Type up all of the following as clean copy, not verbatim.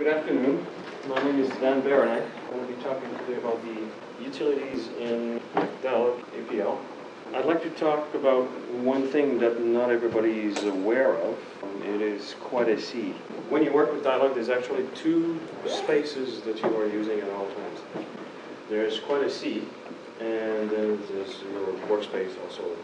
Good afternoon. My name is Baronet. I'm going to be talking today about the utilities in Dyalog APL. I'd like to talk about one thing that not everybody is aware of. It is quite a C. When you work with Dyalog, there's actually two spaces that you are using at all times. There's quite a C, and then there's your workspace also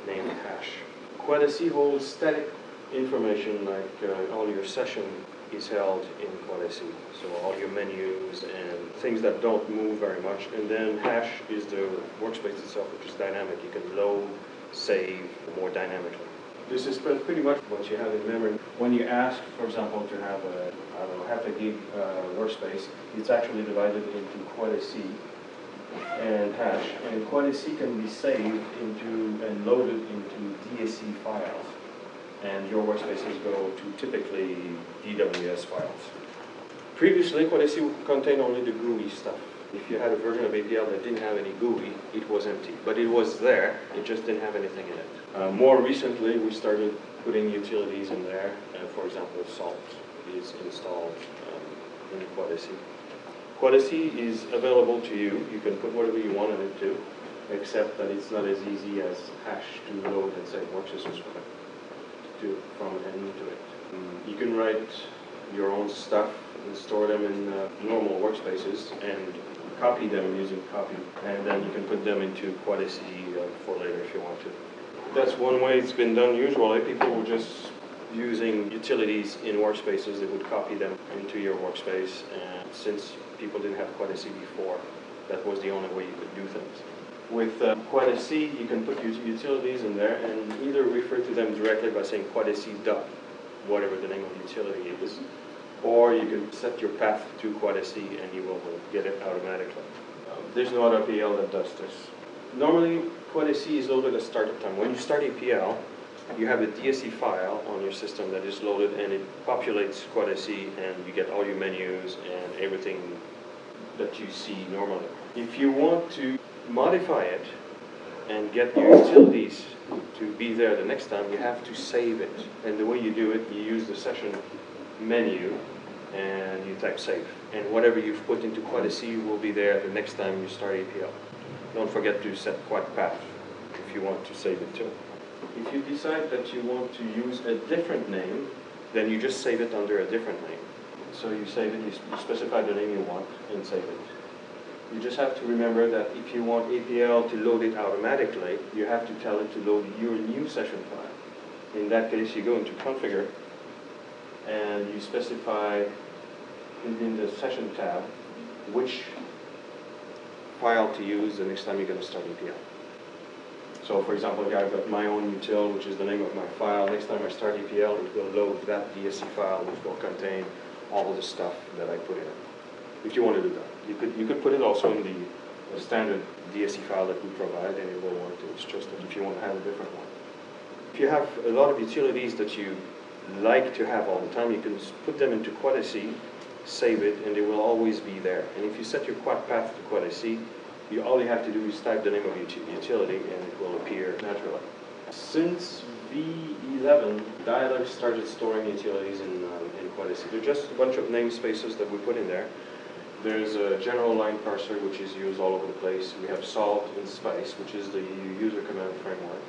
named hash. Quite a C holds static information like all your session is held in quite a C. So all your menus and things that don't move very much. And then hash is the workspace itself, which is dynamic. You can load, save more dynamically. This is pretty much what you have in memory. When you ask, for example, to have a, I don't know, half a gig workspace, it's actually divided into quite a C and hash. And quite a C can be saved into and loaded into DSC files. And your workspaces go to typically DWS files. Previously, quite a C contained only the GUI stuff. If you had a version of APL that didn't have any GUI, it was empty. But it was there, it just didn't have anything in it. More recently, we started putting utilities in there. For example, Salt is installed in quite a C. Quite a C is available to you. You can put whatever you want in it too, except that it's not as easy as hash to load and save workspaces from it and into it. You can write your own stuff and store them in normal workspaces and copy them using copy, and then you can put them into quite a C for later if you want to. That's one way it's been done usually. People were just using utilities in workspaces that would copy them into your workspace, and since people didn't have quite a C before, that was the only way you could do things. With quite a C, you can put your utilities in there and either refer to them directly by saying quite a C dot, whatever the name of the utility is, or you can set your path to quite a C and you will get it automatically. There's no other APL that does this. Normally, quite a C is loaded at startup time. When you start APL, you have a DSC file on your system that is loaded and it populates quite a C and you get all your menus and everything that you see normally. If you want to modify it and get your utilities to be there the next time, you have to save it. And the way you do it, you use the session menu and you type save. And whatever you've put into quite a C will be there the next time you start APL. Don't forget to set quite path if you want to save it too. If you decide that you want to use a different name, then you just save it under a different name. So you save it, you specify the name you want and save it. You just have to remember that if you want APL to load it automatically, you have to tell it to load your new session file. In that case, you go into Configure and you specify in the Session tab which file to use the next time you're going to start APL. So for example, here I've got my own util, which is the name of my file. Next time I start APL, it will load that DSC file, which will contain all of the stuff that I put in it. If you want to do that. You could put it also in the standard DSC file that we provide, and it will work too. It's just that if you want to have a different one. If you have a lot of utilities that you like to have all the time, you can put them into quite a C, save it, and they will always be there. And if you set your quite path to quite a C, all you have to do is type the name of your utility, and it will appear naturally. Since V11, Dyalog started storing utilities in quite a C. They're just a bunch of namespaces that we put in there. There's a general line parser, which is used all over the place. We have Salt and Spice, which is the user command framework.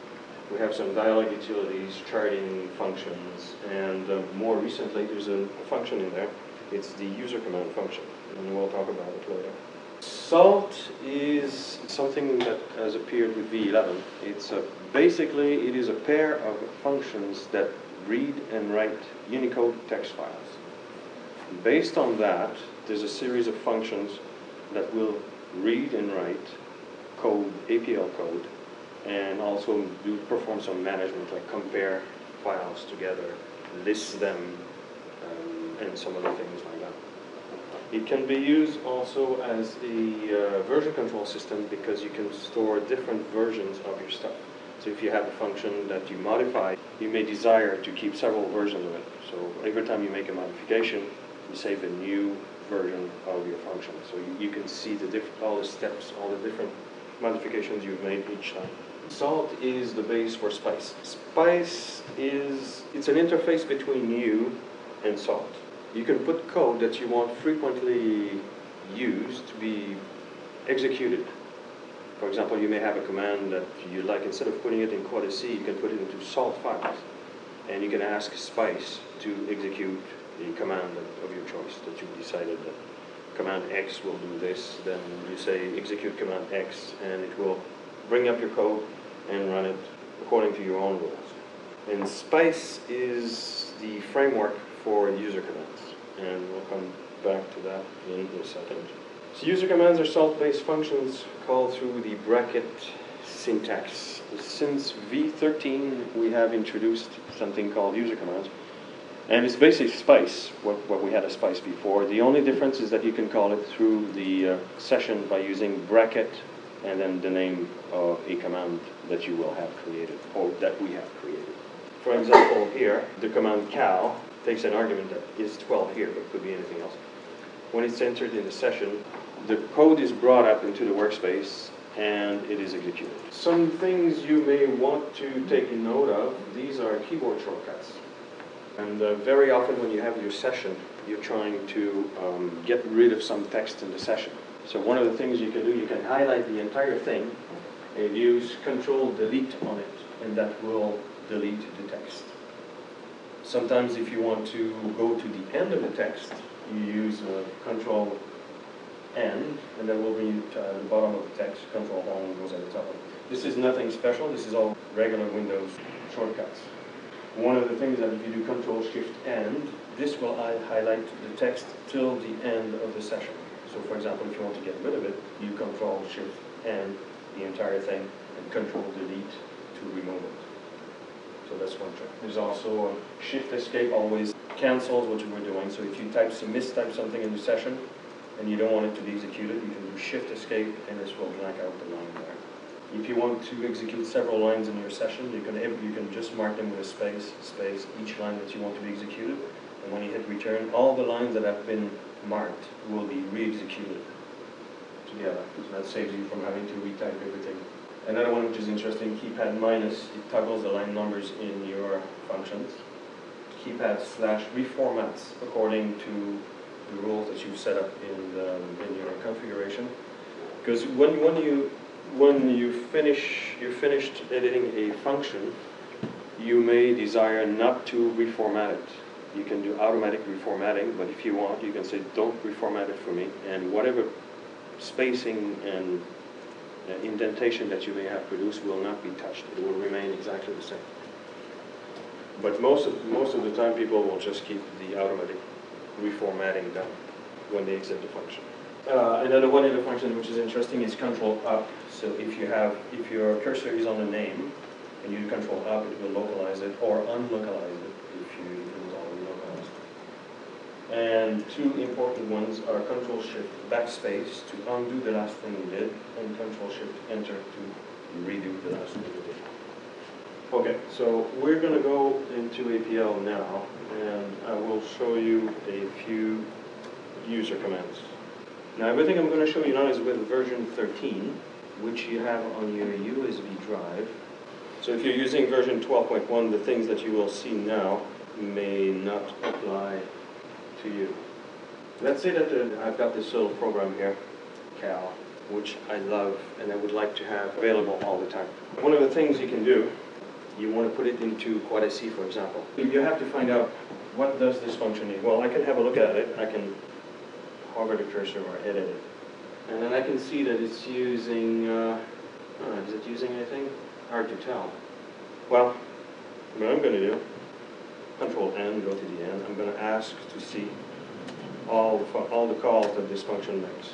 We have some Dyalog utilities, charting functions, and more recently there's a function in there. It's the user command function, and we'll talk about it later. Salt is something that has appeared with V11. It's basically it is a pair of functions that read and write Unicode text files. Based on that, there's a series of functions that will read and write code, APL code, and also perform some management, like compare files together, list them, and some other things like that. It can be used also as a version control system because you can store different versions of your stuff. So if you have a function that you modify, you may desire to keep several versions of it. So every time you make a modification, you save a new version of your function. So you can see all the steps, all the different modifications you've made each time. Salt is the base for Spice. Spice it's an interface between you and Salt. you can put code that you want frequently used to be executed. For example, you may have a command that you like, instead of putting it in quad C, you can put it into salt files. And you can ask Spice to execute the command of your choice that you've decided that command X will do this. Then you say execute command X, and it will bring up your code and run it according to your own rules. And Spice is the framework for user commands, and we'll come back to that in a second. So user commands are salt-based functions called through the bracket syntax. Since V13, we have introduced something called user commands, and it's basically Spice, what we had as Spice before. The only difference is that you can call it through the session by using bracket and then the name of a command that you will have created, or that we have created. For example, here, the command cal takes an argument that is 12 here, but it could be anything else. When it's entered in the session, the code is brought up into the workspace and it is executed. Some things you may want to take note of, these are keyboard shortcuts. And very often when you have your session, you're trying to get rid of some text in the session. So one of the things you can do, you can highlight the entire thing and use Control-Delete on it, and that will delete the text. Sometimes if you want to go to the end of the text, you use Control-End, and that will bring you to the bottom of the text. Control-Home goes at the top of it. This is nothing special. This is all regular Windows shortcuts. One of the things that if you do Control-Shift-End, this will highlight the text till the end of the session. So for example, if you want to get rid of it, you Control-Shift-End the entire thing and Control-Delete to remove it. So that's one trick. There's also a Shift-Escape always cancels what you were doing. So if you mistype something in the session and you don't want it to be executed, you can do Shift-Escape and this will blank out the line there. If you want to execute several lines in your session, you can just mark them with a space, each line that you want to be executed. And when you hit return, all the lines that have been marked will be re-executed together. So that saves you from having to retype everything. Another one which is interesting, keypad minus, it toggles the line numbers in your functions. Keypad slash reformats according to the rules that you've set up in your configuration. Because when you're finished editing a function, you may desire not to reformat it. You can do automatic reformatting, but if you want, you can say don't reformat it for me, and whatever spacing and indentation that you may have produced will not be touched. It will remain exactly the same. But most of the time, people will just keep the automatic reformatting done when they exit the function. Another one in the function which is interesting is Control Up. So if your cursor is on a name and you Control Up, it will localize it or unlocalize it if it was already localized. And two important ones are Control-Shift backspace to undo the last thing you did, and Control-Shift enter to redo the last thing you did. Okay, so we're going to go into APL now, and I will show you a few user commands. Now everything I'm going to show you now is with version 13, which you have on your USB drive. So if you're using version 12.1, the things that you will see now may not apply to you. Let's say that I've got this little program here, cal, which I love and I would like to have available all the time. One of the things you can do, you want to put it into quad C, for example. You have to find out what does this function need. Well, I can have a look at it. I can hover the cursor or edit it. And then I can see that it's using, is it using anything? Hard to tell. Well, what I'm going to do, Control-N, go to the end. I'm going to ask to see all the calls that this function makes.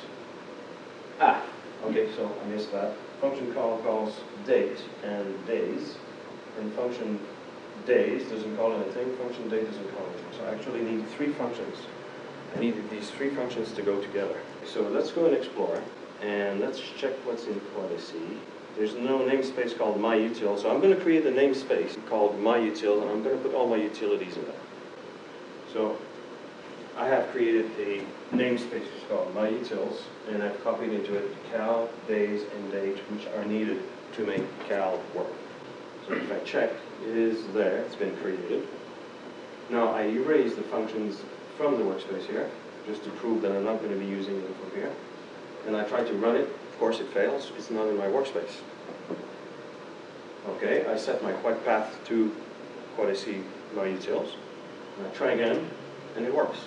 Okay, so I missed that. Function call calls date and days, and function days doesn't call anything, function date doesn't call anything. So I actually need three functions. I needed these three functions to go together. So let's go and explore, and let's check what's in quad C. There's no namespace called myutil, so I'm going to create a namespace called myutil, and I'm going to put all my utilities in there. So I have created a namespace called myutils, and I've copied into it cal, days, and date, which are needed to make cal work. So if I check, it is there, it's been created. Now I erase the functions from the workspace here, just to prove that I'm not going to be using them from here. And I try to run it. Of course it fails. It's not in my workspace. Okay, I set my quad path to quad-AC myutils. And I try again, and it works.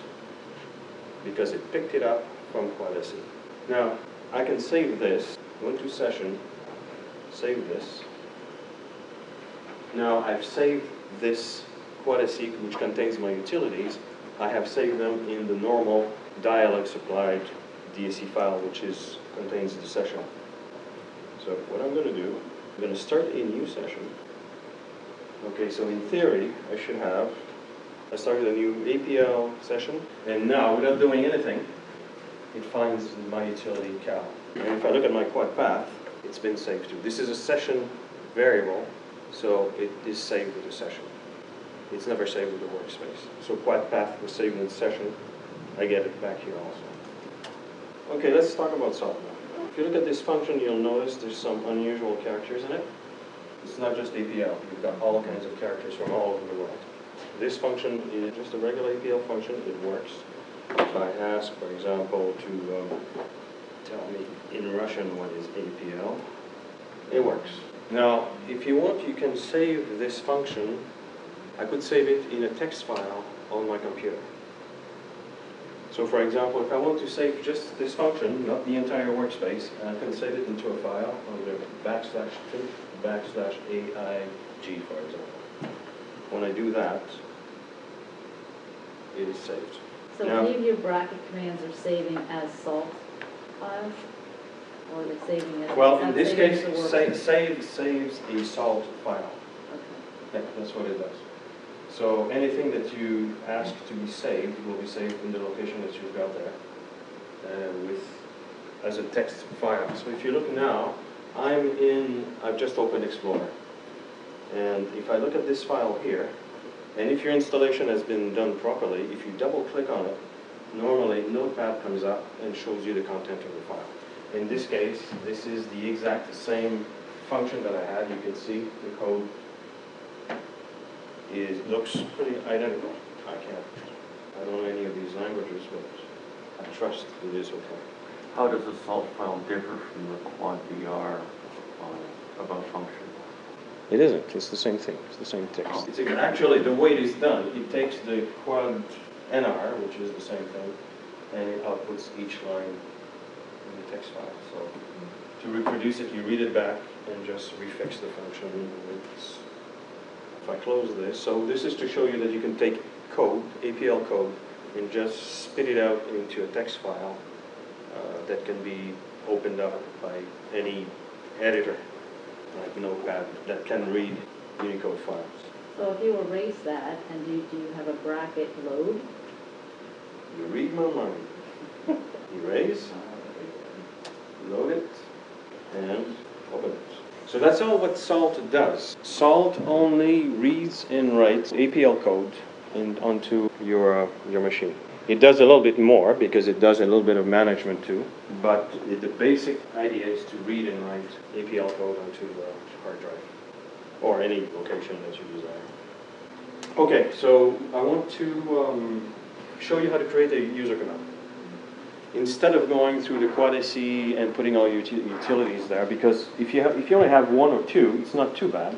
Because it picked it up from quad-AC. Now, I can save this. Go into session, save this. Now, I've saved this quad-AC, which contains my utilities. I have saved them in the normal Dyalog supplied DAC file, which contains the session. So what I'm going to do, I'm going to start a new session. Okay, so in theory, I started a new APL session, and now, without doing anything, it finds my utility cal. And if I look at my quad path, it's been saved to. This is a session variable, so it is saved with the session. It's never saved with the workspace. So quad path was saved in the session. I get it back here also. Okay, let's talk about salt now. If you look at this function, you'll notice there's some unusual characters in it. It's not just APL. You've got all kinds of characters from all over the world. This function is just a regular APL function. It works. If I ask, for example, to tell me in Russian what is APL, it works. Now, if you want, you can save this function. I could save it in a text file on my computer. So for example, if I want to save just this function, not the entire workspace, I can save it into a file under /AIG, for example. When I do that, it is saved. So now, any of your bracket commands are saving as salt files? Or are they saving as... well, in this case, save saves a salt file. Okay. Yeah, that's what it does. So anything that you ask to be saved will be saved in the location that you've got there as a text file. So if you look now, I've just opened Explorer. And if I look at this file here, and if your installation has been done properly, if you double click on it, normally Notepad comes up and shows you the content of the file. In this case, this is the exact same function that I had. You can see the code looks pretty identical. I don't know any of these languages, but I trust it is okay. How does a salt file differ from the quad BR above function? It isn't. It's the same thing. It's the same text. It's actually, the way it is done, it takes the quad NR, which is the same thing, and it outputs each line in the text file. So to reproduce it, you read it back and just refix the function. If I close this, so this is to show you that you can take code, APL code, and just spit it out into a text file that can be opened up by any editor, like Notepad, that can read Unicode files. So if you erase that, and do you have a bracket load? You read my mind. Erase, load it, and open it. So that's all what salt does. Salt only reads and writes APL code onto your machine. It does a little bit more because it does a little bit of management too, but the basic idea is to read and write APL code onto the hard drive or any location that you desire. Okay, so I want to show you how to create a user command. Instead of going through the quad AC and putting all your utilities there, because if you only have one or two, it's not too bad.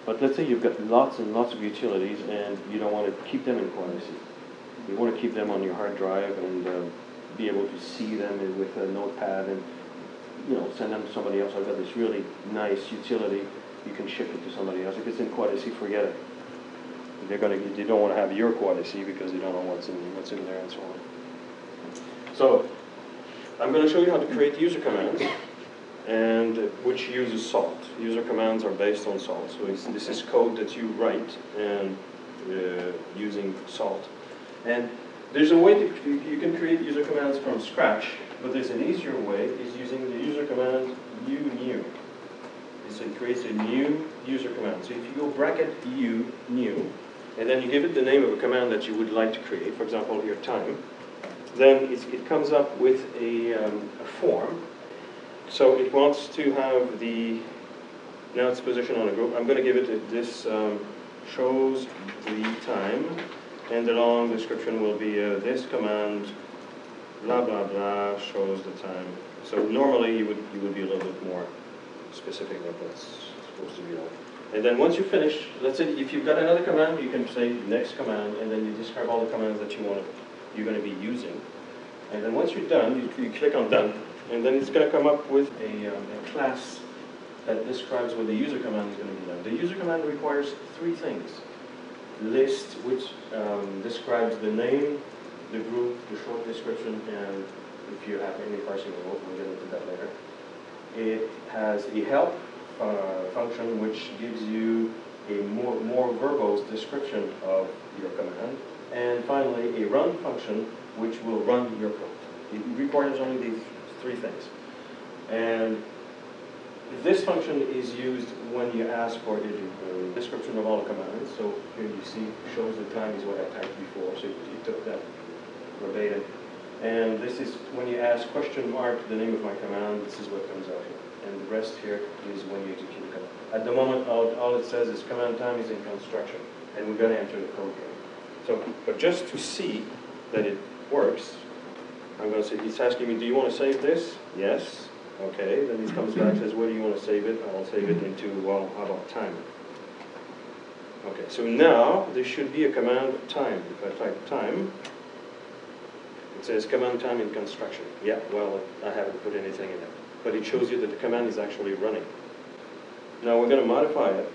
But let's say you've got lots and lots of utilities and you don't want to keep them in quad AC. You want to keep them on your hard drive and be able to see them with a notepad and send them to somebody else. I've got this really nice utility. You can ship it to somebody else. If it's in quad AC, forget it. They don't want to have your quad AC because they don't know what's in there and so on. So I'm going to show you how to create user commands, and which uses salt. User commands are based on salt. So this is code that you write and using salt. And there's a way you can create user commands from scratch, but there's an easier way, is using the user command new. So it creates a new user command. So if you go bracket new, and then you give it the name of a command that you would like to create, for example, your time, then it comes up with a form. So it wants to have now its position on a group. I'm going to give it this shows the time, And the long description will be this command, blah, blah, blah, shows the time. So normally you would be a little bit more specific than that's supposed to be like. And then once you finish, let's say if you've got another command, you can say next command, and then you describe all the commands that you're going to be using. And then once you're done, you click on done, and then it's going to come up with a class that describes what the user command is going to be done. The user command requires three things. List, which describes the name, the group, the short description, and if you have any parsing involved, we'll get into that later. It has a help function which gives you a more verbose description of your command. And finally, a run function which will run your code. It requires only these three things. And this function is used when you ask for a description of all the commands. So here you see, shows the time is what I typed before, so it took that verbatim. And this is when you ask question mark the name of my command, this is what comes out here. And the rest here is when you execute the command. At the moment, all it says is command time is in construction, and we're going to enter the code here. So, but just to see that it works, I'm going to say, it's asking me, do you want to save this? Yes. Okay, then it comes back and says, where do you want to save it? I'll save it into, well, how about time? Okay, so now there should be a command time. If I type time, it says command time in construction. Yeah, well, I haven't put anything in it. But it shows you that the command is actually running. Now we're going to modify it.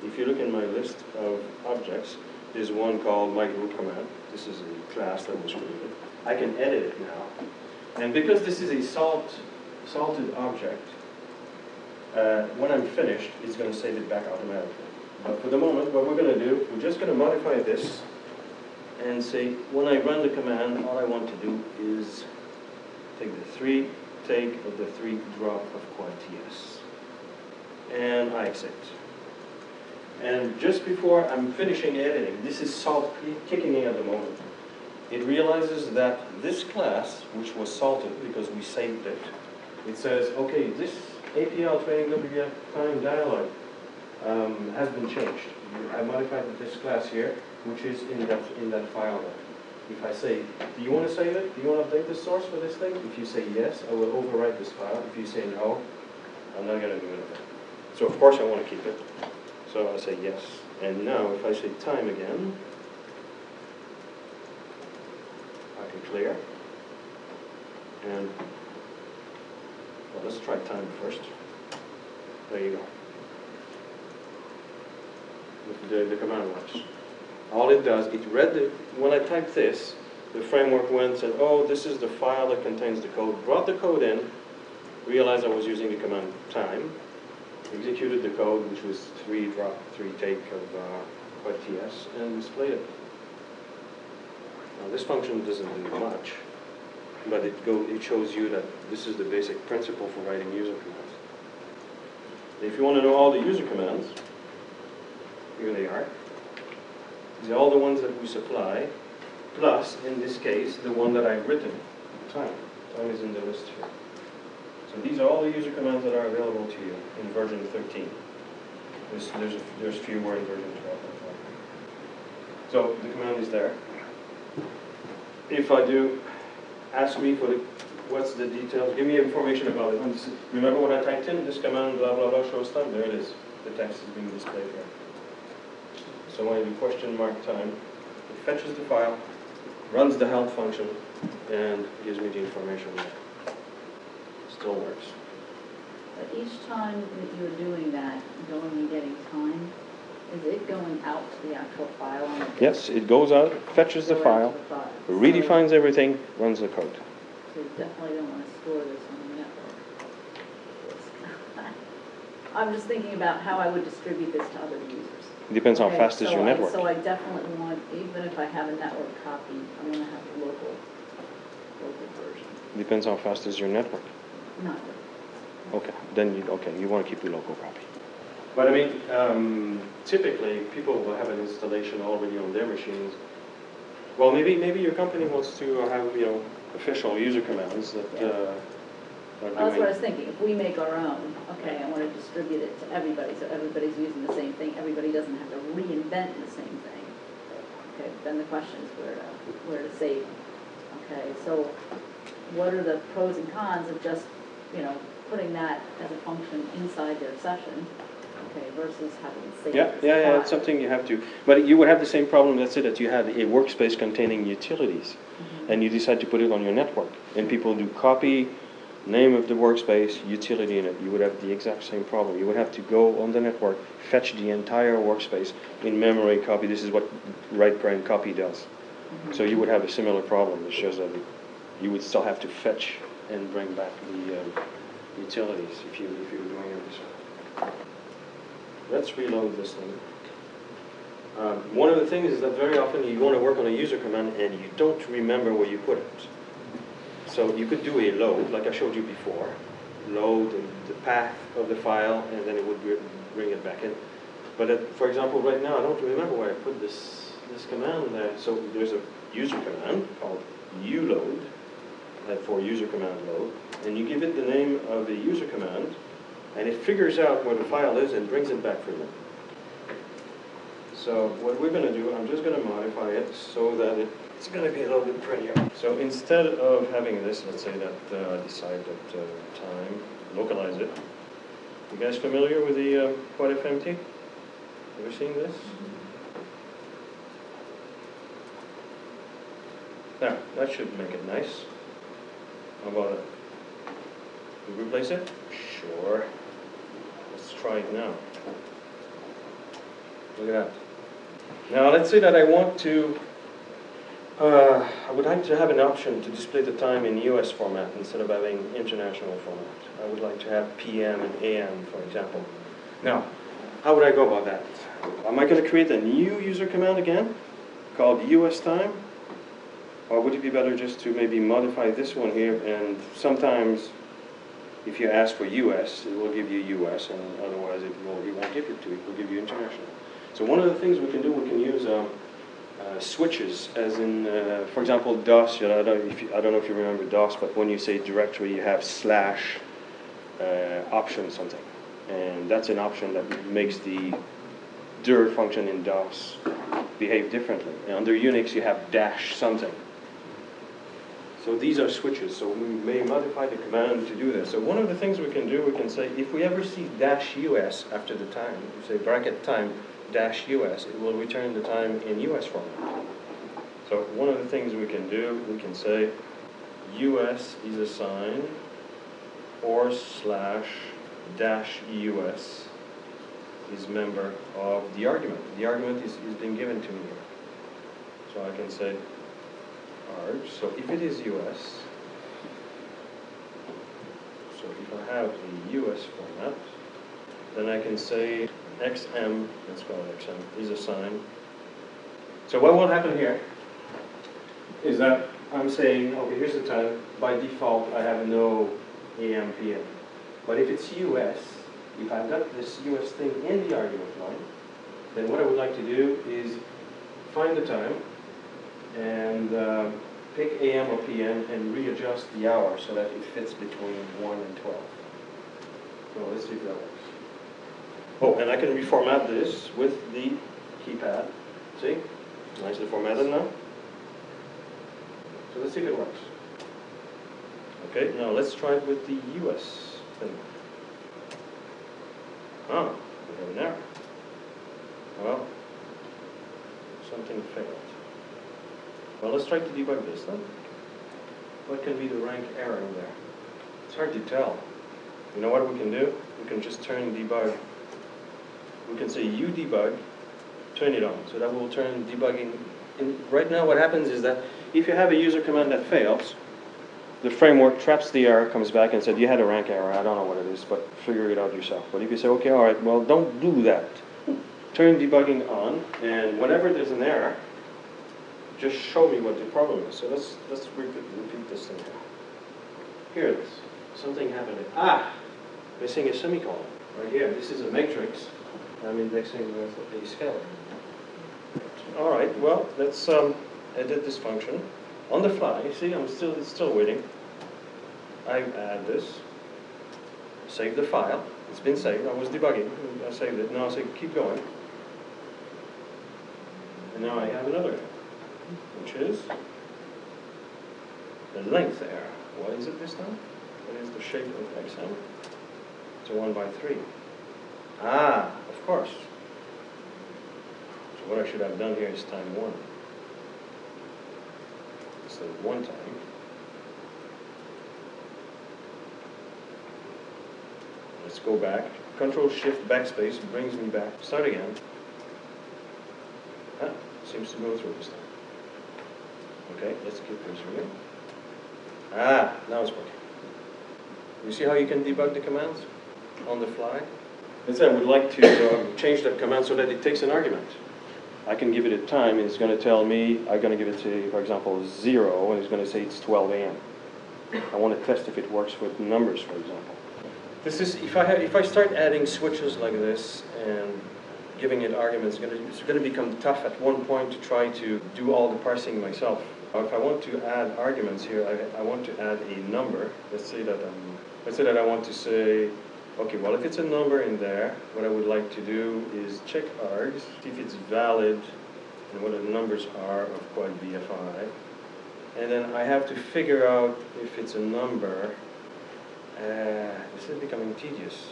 If you look in my list of objects, there's one called my group command. This is a class that was created. I can edit it now. And because this is a salted object, when I'm finished, it's going to save it back automatically. But for the moment, what we're going to do, we're just going to modify this and say, when I run the command, all I want to do is take the take of the 3 drop of quad TS. And I accept. And just before I'm finishing editing, this is salt kicking in at the moment. It realizes that this class, which was salted because we saved it, it says, okay, this APL training WF time dialog has been changed. I modified this class here, which is in that file there. If I say, do you want to save it? Do you want to update the source for this thing? If you say yes, I will overwrite this file. If you say no, I'm not going to do anything. So of course I want to keep it. So I'll say yes. And now if I say time again, I can clear. And well, let's try time first. There you go. The command works. All it does, it read when I typed this, the framework went and said, oh, this is the file that contains the code, brought the code in, realized I was using the command time, executed the code, which was 3 drop, 3 take of TS, and displayed it. Now this function doesn't do much, but it shows you that this is the basic principle for writing user commands. If you want to know all the user commands, here they are. These are all the ones that we supply, plus, in this case, the one that I've written, time. Time is in the list here. So these are all the user commands that are available to you in version 13. There's fewer in version 12. So the command is there. If I do, ask me for what's the details, give me information about it. Remember what I typed in? This command, blah, blah, blah, shows time. There it is. The text is being displayed here. So when I do question mark time, it fetches the file, runs the help function, and gives me the information there. Still works. But each time that you're doing that, going and getting time, is it going out to the actual file? On the Yes, it goes out, fetches the file, redefines everything, runs the code. So you definitely don't want to store this on the network. I'm just thinking about how I would distribute this to other users. It depends how fast is your network. So I definitely want, even if I have a network copy, I want to have a local version. Depends how fast is your network. Not really. Okay, then you want to keep the local copy. But I mean, typically people will have an installation already on their machines. Well, maybe your company wants to have official user commands that. Well, that's what I was thinking. If we make our own, okay, I want to distribute it to everybody, so everybody's using the same thing. Everybody doesn't have to reinvent the same thing. Okay, then the question is where to save. Okay, so what are the pros and cons of just, putting that as a function inside their session, okay, versus having it saved as a Yeah, file? it's something you have to, but you would have the same problem, let's say that you had a workspace containing utilities, and you decide to put it on your network, and people do copy, name of the workspace, utility in it, you would have the exact same problem. You would have to go on the network, fetch the entire workspace, in memory copy, this is what right parent copy does. So you would have a similar problem, it shows that you would still have to fetch and bring back the utilities if you were doing it this way. Let's reload this thing. One of the things is that very often you want to work on a user command and you don't remember where you put it. So you could do a load, like I showed you before. Load the path of the file and then it would bring it back in. But for example, right now I don't remember where I put this command there. So there's a user command called uload for user command load. And you give it the name of the user command and it figures out where the file is and brings it back for you. So what we're going to do, I'm just going to modify it so that it's going to be a little bit prettier. So instead of having this, let's say that decide that time, localize it. You guys familiar with the quad FMT? Ever seen this? Now, that should make it nice. How about it? We replace it? Sure. Let's try it now. Look at that. Now let's say that I want to, I would like to have an option to display the time in US format instead of having international format. I would like to have PM and AM, for example. Now, how would I go about that? Am I going to create a new user command again called US time? Or would it be better just to maybe modify this one here, and sometimes if you ask for US, it will give you US, and otherwise it won't give it to you, it will give you international. So one of the things we can do, we can use switches, as in, for example, DOS. I don't know if you remember DOS, but when you say directory, you have slash option something. And that's an option that makes the dir function in DOS behave differently. And under Unix, you have dash something. So these are switches, so we may modify the command to do this. So one of the things we can do, we can say, if we ever see dash US after the time, we say bracket time dash US, it will return the time in US format. So one of the things we can do, we can say US is a sign or slash dash US is member of the argument. The argument is being given to me here. So I can say arg, so if it is US, so if I have a US format, then I can say XM, let's call it XM, is a sign. So what will happen here is that I'm saying, okay, here's the time. By default, I have no AM, PM. But if it's US, if I've got this US thing in the argument line, then what I would like to do is find the time and pick AM or PM and readjust the hour so that it fits between 1 and 12. So let's see if that works. Oh, and I can reformat this with the keypad. See? Nicely formatted now. So let's see if it works. Okay, now let's try it with the US thing. Ah, we have an error. Well, something failed. Well, let's try to debug this then. What can be the rank error in there? It's hard to tell. You know what we can do? We can just turn debug. We can say udebug, turn it on. So that will turn debugging. Right now what happens is that if you have a user command that fails, the framework traps the error, comes back and said, you had a rank error, I don't know what it is, but figure it out yourself. But if you say, okay, all right, well, don't do that. Turn debugging on, and whenever there's an error, just show me what the problem is. So let's repeat this thing here. Here it is. Something happened. Missing a semicolon. Right here. This is a matrix. I'm indexing with a skeleton. All right. Well, let's edit this function on the fly. You see, it's still waiting. I add this. Save the file. It's been saved. I was debugging. I saved it. Now I say keep going. And now I have another. which is the length error. What is it this time? What is the shape of XM? It's a 1 by 3. Ah, of course. So what I should have done here is time 1. Instead of 1 time. Let's go back. Control-Shift-Backspace brings me back. Start again. Ah, seems to go through this time. Okay, let's keep resuming. Ah, now it's working. You see how you can debug the commands on the fly? Let's say I would like to change that command so that it takes an argument. I can give it a time, and it's going to tell me, I'm going to give it, say, for example, 0, and it's going to say it's 12 a.m. I want to test if it works with numbers, for example. This is, if I start adding switches like this and giving it arguments, it's going to become tough at one point to try to do all the parsing myself. If I want to add arguments here, I want to add a number. Let's say that I want to say, okay, well, if it's a number in there, what I would like to do is check args, see if it's valid, and what the numbers are of quad BFI. And then I have to figure out if it's a number. This is becoming tedious.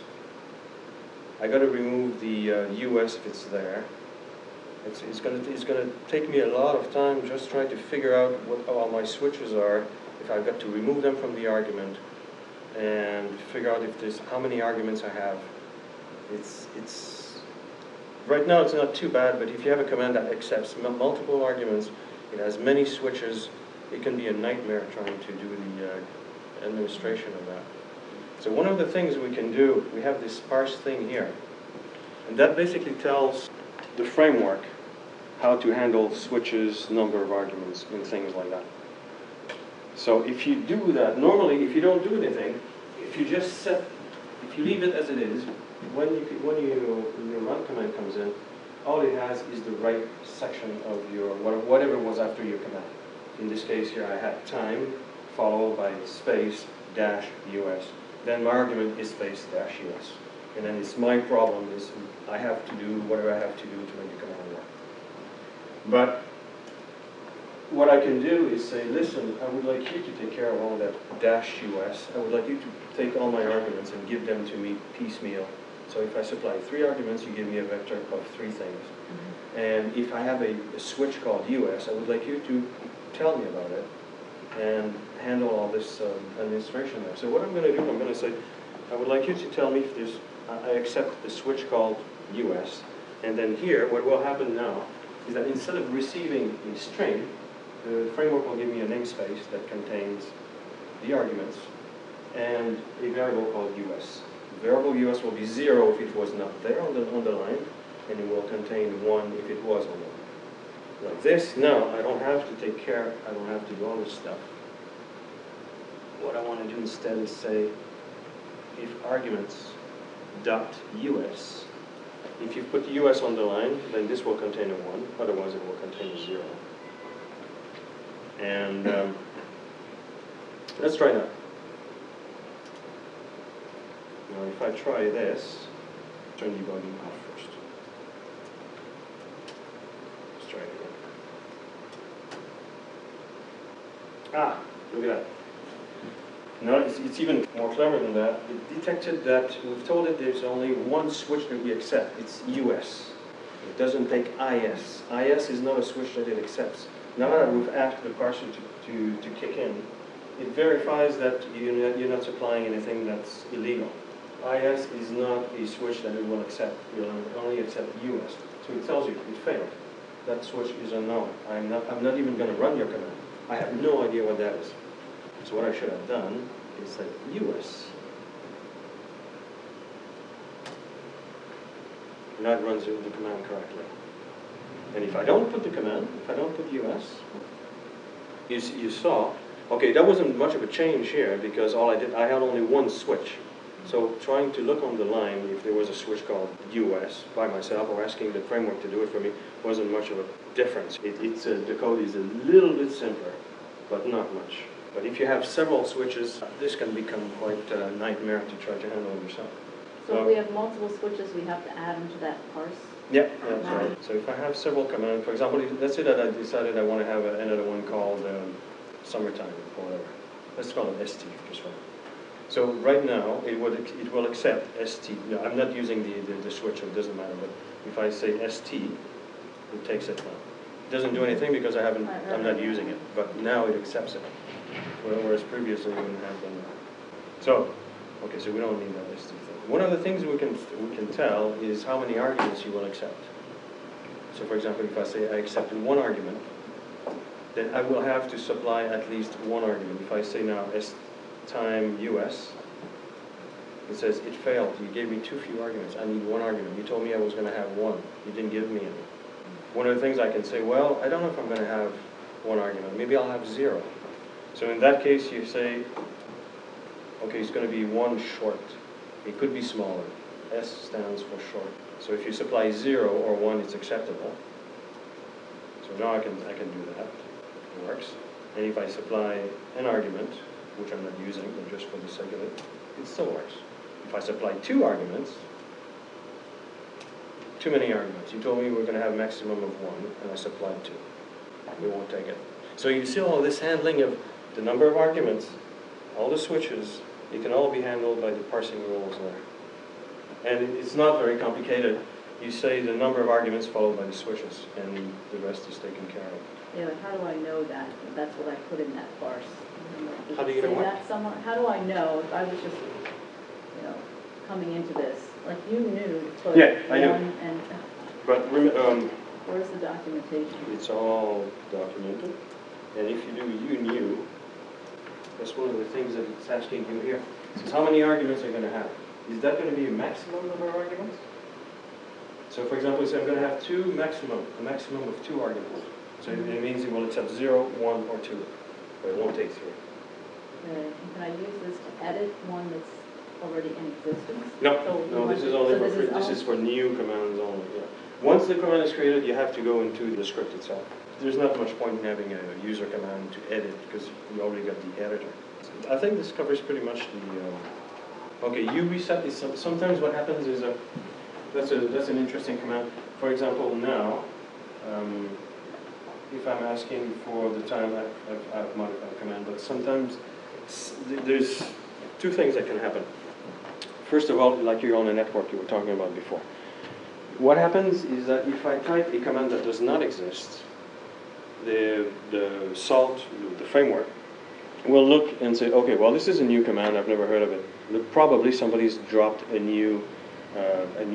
I got to remove the US if it's there. It's going to take me a lot of time just trying to figure out what all my switches are, if I've got to remove them from the argument, and figure out if there's how many arguments I have. It's right now it's not too bad, but if you have a command that accepts multiple arguments, it has many switches, it can be a nightmare trying to do the administration of that. So one of the things we can do, we have this parse thing here, and that basically tells the framework how to handle switches, number of arguments, and things like that. So if you do that, normally if you don't do anything, if you leave it as it is, when your run command comes in, all it has is the right section of your, whatever was after your command. In this case here I had time, followed by space, dash, US. Then my argument is space, dash, US. And then it's my problem is I have to do whatever I have to do to make the command work. But what I can do is say, listen, I would like you to take care of all that dash US. I would like you to take all my arguments and give them to me piecemeal. So if I supply 3 arguments, you give me a vector of 3 things. Mm-hmm. And if I have a switch called US, I would like you to tell me about it and handle all this administration there. So what I'm going to do, I'm going to say, I would like you to tell me if there's, I accept the switch called US. And then here, what will happen now is that instead of receiving a string, the framework will give me a namespace that contains the arguments and a variable called US. The variable US will be 0 if it was not there on the line, and it will contain 1 if it was on the line. Like this, now I don't have to take care, I don't have to do all this stuff. What I want to do instead is say, if arguments dot US, if you put the US on the line, then this will contain a 1, otherwise it will contain a 0. And let's try that. Now if I try this, turn debugging off first. Let's try it again. Ah, look at that. No, it's even more clever than that. It detected that we've told it there's only one switch that we accept. It's US. It doesn't take IS. IS is not a switch that it accepts. Now that we've asked the parser to kick in, it verifies that you're not supplying anything that's illegal. IS is not a switch that it will accept. It will only accept US. So it tells you it failed. That switch is unknown. I'm not even going to run your command. I have no idea what that is. So what I should have done is say US. Now it runs the command correctly. And if I don't put the command, if I don't put US, you saw, okay, that wasn't much of a change here because I had only one switch. So trying to look on the line if there was a switch called US by myself or asking the framework to do it for me wasn't much of a difference. The code is a little bit simpler, but not much. But if you have several switches, this can become quite a nightmare to try to handle yourself. So if we have multiple switches, we have to add them to that parse? Yeah, that's right. So if I have several commands, for example, let's say that I decided I want to have another one called summertime or whatever. Let's call it ST just for now. So right now, it will accept ST. No, I'm not using the switch, so it doesn't matter. But if I say ST, it takes it now. It doesn't do anything because I'm not using it. But now it accepts it. Whereas previously it wouldn't have done that. So, okay, so we don't need that ST thing. One of the things we can tell is how many arguments you will accept. So for example, if I say I accepted one argument, then I will have to supply at least one argument. If I say now time US, it says it failed. You gave me too few arguments. I need one argument. You told me I was going to have one. You didn't give me any. One of the things I can say, well, I don't know if I'm going to have one argument. Maybe I'll have 0. So in that case, you say, okay, it's going to be 1 short. It could be smaller. S stands for short. So if you supply 0 or 1, it's acceptable. So now I can do that. It works. And if I supply an argument, which I'm not using, but just for the sake of it, it still works. If I supply 2 arguments, too many arguments. You told me we're going to have a maximum of 1, and I supplied 2. It won't take it. So you see all this handling of the number of arguments, all the switches, it can all be handled by the parsing rules there. And it's not very complicated. You say the number of arguments followed by the switches, and the rest is taken care of. Yeah, but how do I know that? That's what I put in that parse. How do you know what? That somewhere? How do I know if I was just, coming into this? Like you knew to put I know. one and. But where's the documentation? it's all documented. And if you do you knew, that's one of the things that it's asking you here. It says how many arguments are you going to have? Is that going to be a maximum number of arguments? So for example, say I'm going to have a maximum of 2 arguments. So it means it will accept 0, 1, or 2. But it won't take 3. Can I use this to edit one that's already in existence? No, this is only this is for new commands only. Yeah. Once the command is created, you have to go into the script itself. There's not much point in having a user command to edit because you already got the editor. I think this covers pretty much the. Okay, ureset is sometimes what happens is that's an interesting command. For example, now. If I'm asking for the time, I've modified the command, but sometimes there's 2 things that can happen. First of all, like you're on a network you were talking about before. What happens is that if I type a command that does not exist, the SALT, the framework, will look and say, okay, well, this is a new command, I've never heard of it. Probably somebody's dropped a new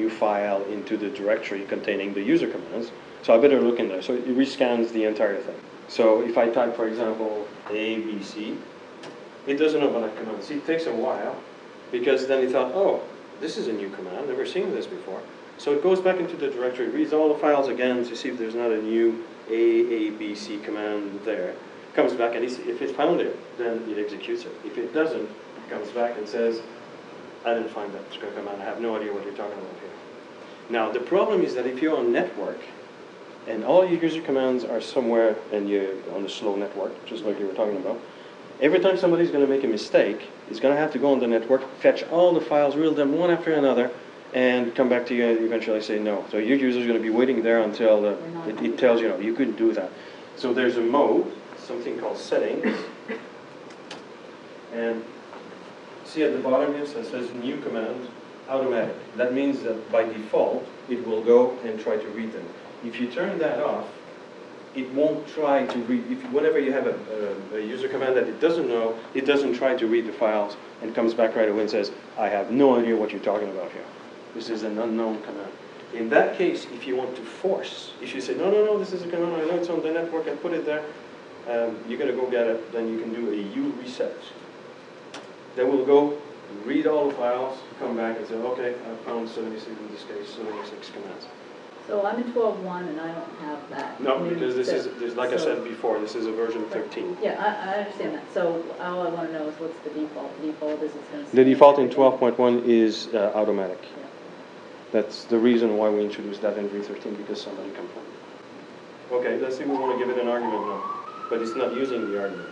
file into the directory containing the user commands. So I better look in there. So it rescans the entire thing. So if I type, for example, ABC, it doesn't know about that command. See, it takes a while because then it thought, oh, this is a new command. Never seen this before. So it goes back into the directory, reads all the files again to see if there's not a new ABC command there. Comes back, and if it found it, then it executes it. If it doesn't, it comes back and says, I didn't find that command. I have no idea what you're talking about here. Now, the problem is that if you're on network, and all your user commands are somewhere, and you're on a slow network, just like you were talking about, every time somebody's going to make a mistake, he's going to have to go on the network, fetch all the files, reel them one after another, and come back to you and eventually say no. So your user's going to be waiting there until it tells you, no, you couldn't do that. So there's a mode, something called settings, and see at the bottom here, so it says new command, automatic. That means that by default, it will go and try to read them. If you turn that off, it won't try to read. Whenever you have a user command that it doesn't know, it doesn't try to read the files and comes back right away and says, I have no idea what you're talking about here. This is an unknown command. In that case, if you want to force, if you say, no, this is a command, I know it's on the network, I put it there, you're going to go get it, then you can do a U reset. Then we'll go read all the files, come back and say, okay, I found 76, in this case, 76 commands. So I'm in 12.1 and I don't have that. No, because this is, like I said before, this is a version 13. Yeah, I understand that. So all I want to know is what's the default. The default is it's going to The default in 12.1 is automatic. Yeah. That's the reason why we introduced that in v13, because somebody complained. Okay, let's see, we want to give it an argument now. But it's not using the argument.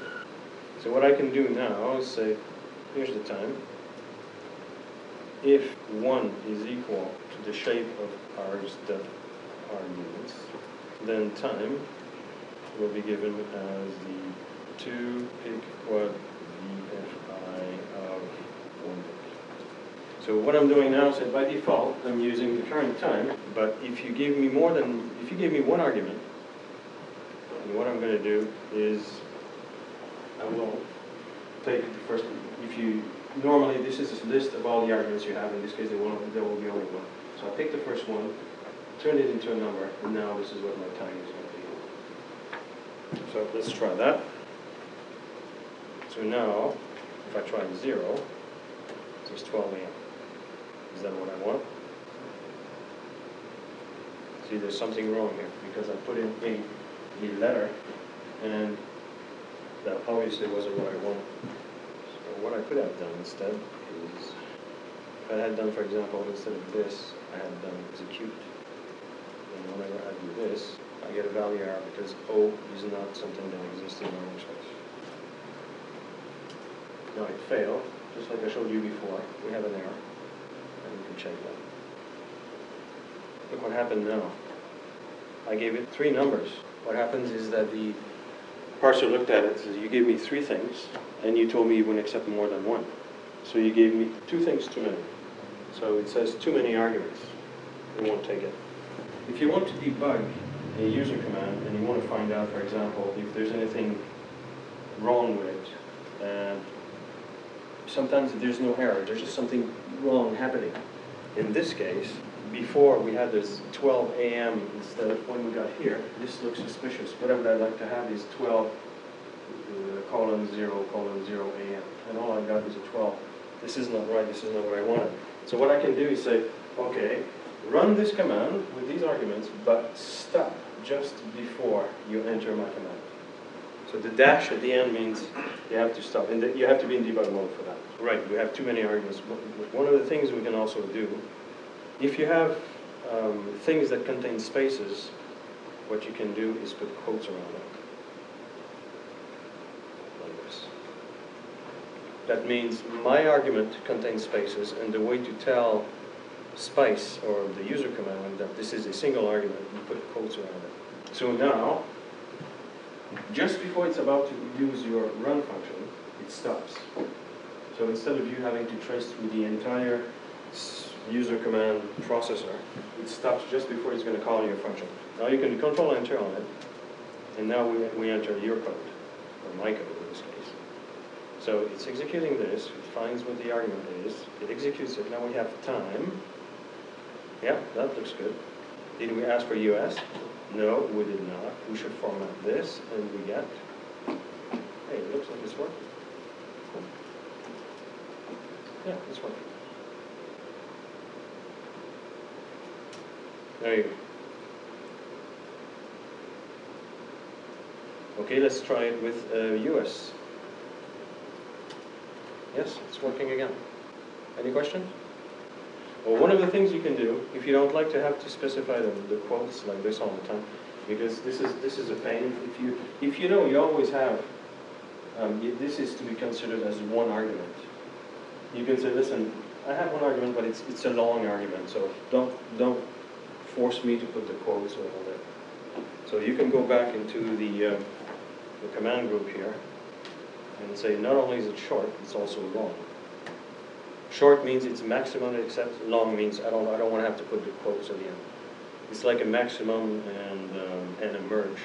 So what I can do now is say, here's the time. if 1 is equal to the shape of rs.arguments, then time will be given as the 2 pic quad VFI of 1 bit. So what I'm doing now is that by default I'm using the current time, but if you give me one argument, and what I'm going to do is I will take the first, normally this is a list of all the arguments you have. In this case there will be only one. So I take the first one, turn it into a number, and now this is what my time is going to be. So let's try that. So now, if I try 0, there's 12 a.m. Is that what I want? See, there's something wrong here, because I put in a letter, and that obviously wasn't what I wanted. So what I could have done instead is, if I had done, for example, instead of this, I had done execute. And whenever I do this, I get a value error because O is not something that exists in our workspace. Now it failed, just like I showed you before. We have an error, and you can check that. Look what happened now. I gave it 3 numbers. What happens is that the parser looked at it and says, you gave me 3 things, and you told me you wouldn't accept more than 1. So you gave me 2 things too many. So it says too many arguments. It won't take it. If you want to debug a user command and you want to find out, for example, if there's anything wrong with it, and sometimes there's no error, there's just something wrong happening. In this case, before we had this 12 a.m. instead of when we got here, this looks suspicious. Whatever I'd like to have is 12 :0 a.m. And all I've got is a 12. This is not right, this is not what I wanted. So what I can do is say, okay, run this command with these arguments, but stop just before you enter my command. So the dash at the end means you have to stop, and you have to be in debug mode for that. Right, we have too many arguments. One of the things we can also do, if you have things that contain spaces, what you can do is put quotes around them. Like this. That means my argument contains spaces, and the way to tell Spice or the user command that this is a single argument, you put quotes around it. So now, just before it's about to use your run function, it stops. So instead of you having to trace through the entire user command processor, it stops just before it's going to call your function. Now you can control enter on it, and now we enter your code, or my code in this case. So it's executing this, it finds what the argument is, it executes it. Now we have time. Yeah, that looks good. Did we ask for US? No, we did not. We should format this, and we get, hey, it looks like it's working. Yeah, it's working. There you go. Okay, let's try it with US. Yes, it's working again. Any questions? Well, one of the things you can do, if you don't like to have to specify the quotes like this all the time, because this is a pain. If you know, you always have. This is to be considered as one argument. You can say, listen, I have one argument, but it's a long argument, so don't force me to put the quotes or all that. So you can go back into the command group here and say, not only is it short, it's also long. Short means it's maximum except long means I don't want to have to put the quotes at the end. It's like a maximum and a merge.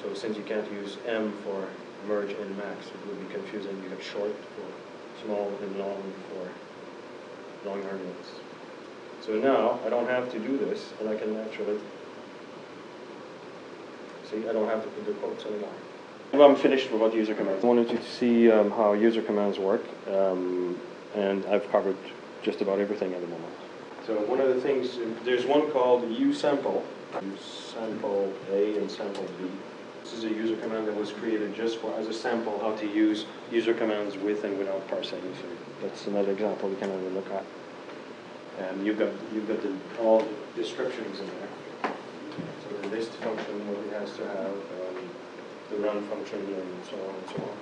So since you can't use M for merge and max, it would be confusing. You have short for small and long for long arguments. So now I don't have to do this, and I can actually see I don't have to put the quotes anymore. I'm finished with user commands. I wanted you to see how user commands work. And I've covered just about everything at the moment. So one of the things, there's one called usample. Usample A and sample B. This is a user command that was created just as a sample how to use user commands with and without parsing. So that's another example we can have a look at. And you've got all the descriptions in there. So the list function, what it has to have, the run function, and so on and so on.